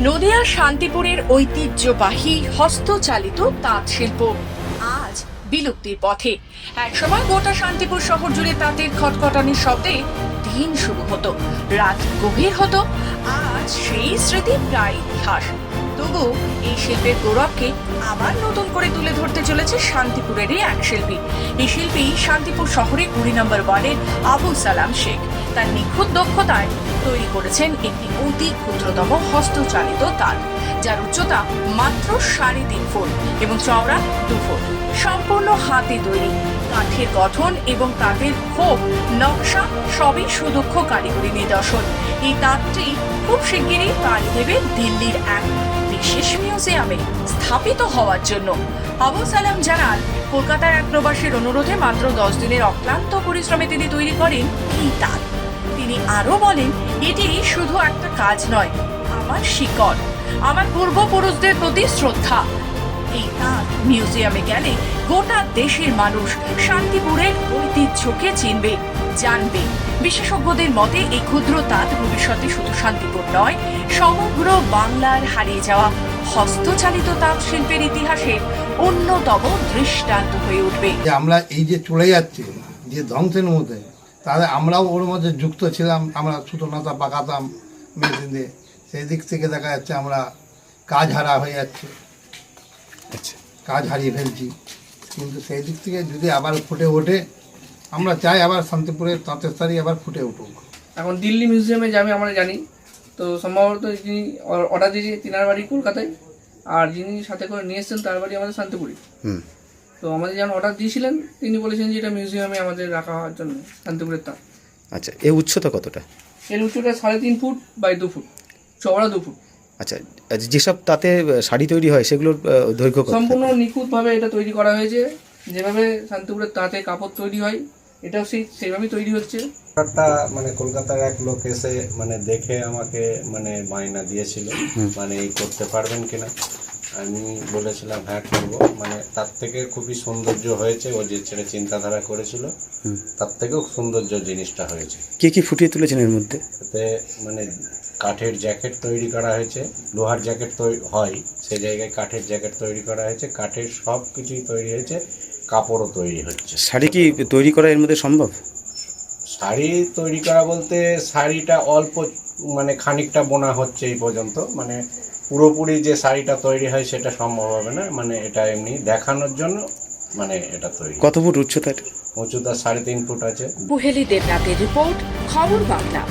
নদিয়া শান্তিপুরের ঐতিহ্যবাহী হস্তচালিত তাঁত শিল্প আজ বিলুপ্তির পথে। একসময় গোটা শান্তিপুর শহর জুড়ে তাঁতের খটখটানির শব্দে দিন শুরু হতো, রাত গভীর হতো। আজ সেই স্মৃতি প্রায় ইতিহাস। তবু এই শিল্পের গৌরবকে আবার নতুন করে তুলে ধরতে চলেছে শান্তিপুরেরই এক শিল্পী। এই শিল্পী শান্তিপুর শহরের 20 নম্বর ওয়ার্ডের আবুল সালাম শেখ। তার নিখুঁত দক্ষতায় তৈরি করেছেন একটি অতি ক্ষুদ্রতম হস্তচালিত তাঁত, যার উচ্চতা মাত্র 3.5 ফুট এবং চওড়া 2 ফুট। সম্পূর্ণ হাতে তৈরি, কাঠের গঠন এবং তাঁতের খোপ নকশা সবই সুদক্ষ কারিগরি নিদর্শন। এই তাঁতটি খুব শিগগিরই পাড়ি দেবে দিল্লির এক বিশেষ মিউজিয়ামে স্থাপিত হওয়ার জন্য। আবুল সালাম জানান, কলকাতার এক প্রবাসীর অনুরোধে মাত্র 10 দিনের অক্লান্ত পরিশ্রমে তিনি তৈরি করেন এই তাঁত। তিনি আরো বলেন, এটি শুধু একটা কাজ নয়, আমার শিকড়, আমার পূর্বপুরুষদের প্রতি শ্রদ্ধা। এই তাঁত মিউজিয়ামে গেলে গোটা দেশের মানুষ শান্তিপুরের ঐতিহ্যকে চিনবে, জানবে। বিশেষজ্ঞদের মতে এই ক্ষুদ্র তাঁত ভবিষ্যতে শুধু শান্তিপুর নয়, সমগ্র বাংলার হারিয়ে যাওয়া হস্তচালিত তাঁত শিল্পের ইতিহাসের অন্যতম দৃষ্টান্ত হয়ে উঠবে। আমরা এই যে চলে যাচ্ছে যে ধ্বংসের মধ্যে, তাহলে আমরাও ওর মধ্যে যুক্ত ছিলাম। আমরা সুতো নাতা পাকাতাম মেশিন দিয়ে, সেই দিক থেকে দেখা যাচ্ছে আমরা কাজ হারা হয়ে যাচ্ছে, কাজ হারিয়ে ফেলছি। কিন্তু সেই দিক থেকে যদি আবার ফুটে ওঠে, আমরা চাই আবার শান্তিপুরের তাঁতের শাড়ি আবার ফুটে উঠুক। এখন দিল্লি মিউজিয়ামে যাবে আমরা জানি, তো সম্ভবত যিনি অর্ডার দিয়েছে তিনার বাড়ি কলকাতায়, আর যিনি সাথে করে নিয়ে এসছেন তার বাড়ি আমাদের শান্তিপুরে। তো আমাদের যখন অর্ডার দিয়েছিলেন তিনি বলেছেন যে এটা মিউজিয়ামে আমাদের রাখা হওয়ার জন্য শান্তিপুরের তাঁত। আচ্ছা, এর উচ্চতা কতটা? এর উচ্চতা 3.5 ফুট বাই 2 ফুট, চওড়া 2 ফুট। আচ্ছা, যেসব তাতে শাড়ি তৈরি হয় সেগুলোর দৈর্ঘ্য কত? সম্পূর্ণ নিখুঁতভাবে এটা তৈরি করা হয়েছে। যেভাবে শান্তিপুরের তাঁতে কাপড় তৈরি হয় এটাও সেইভাবেই তৈরি হচ্ছে। একটা মানে কলকাতার এক লোক এসে মানে দেখে আমাকে মানে বায়না দিয়েছিল, মানে এই করতে পারবেন কিনা। আমি বলেছিলাম হ্যাঁ করবো। মানে তার থেকে খুবই সৌন্দর্য হয়েছে, ও যে ছেড়ে চিন্তাধারা করেছিল তার থেকেও সৌন্দর্য জিনিসটা হয়েছে। কি কি ফুটিয়ে তুলেছেন এর মধ্যে? এতে মানে কাঠের জ্যাকেট তৈরি করা হয়েছে, লোহার জ্যাকেট তৈরি হয় সেই জায়গায় কাঠের জ্যাকেট তৈরি করা হয়েছে, কাঠের সব কিছুই তৈরি হয়েছে, কাপড়ও তৈরি হচ্ছে। শাড়ি কি তৈরি করা এর মধ্যে সম্ভব? শাড়ি তৈরি করা বলতে শাড়িটা অল্প মানে খানিকটা বোনা হচ্ছে এই পর্যন্ত, মানে পুরোপুরি যে শাড়িটা তৈরি হয় সেটা সম্ভব হবে না। মানে এটা এমনি দেখানোর জন্য মানে এটা তৈরি। কত ফুট উচ্চতা? উচ্চতা 3.5 ফুট আছে। বুহেলি দেবনাথের রিপোর্ট, খবর বাংলা।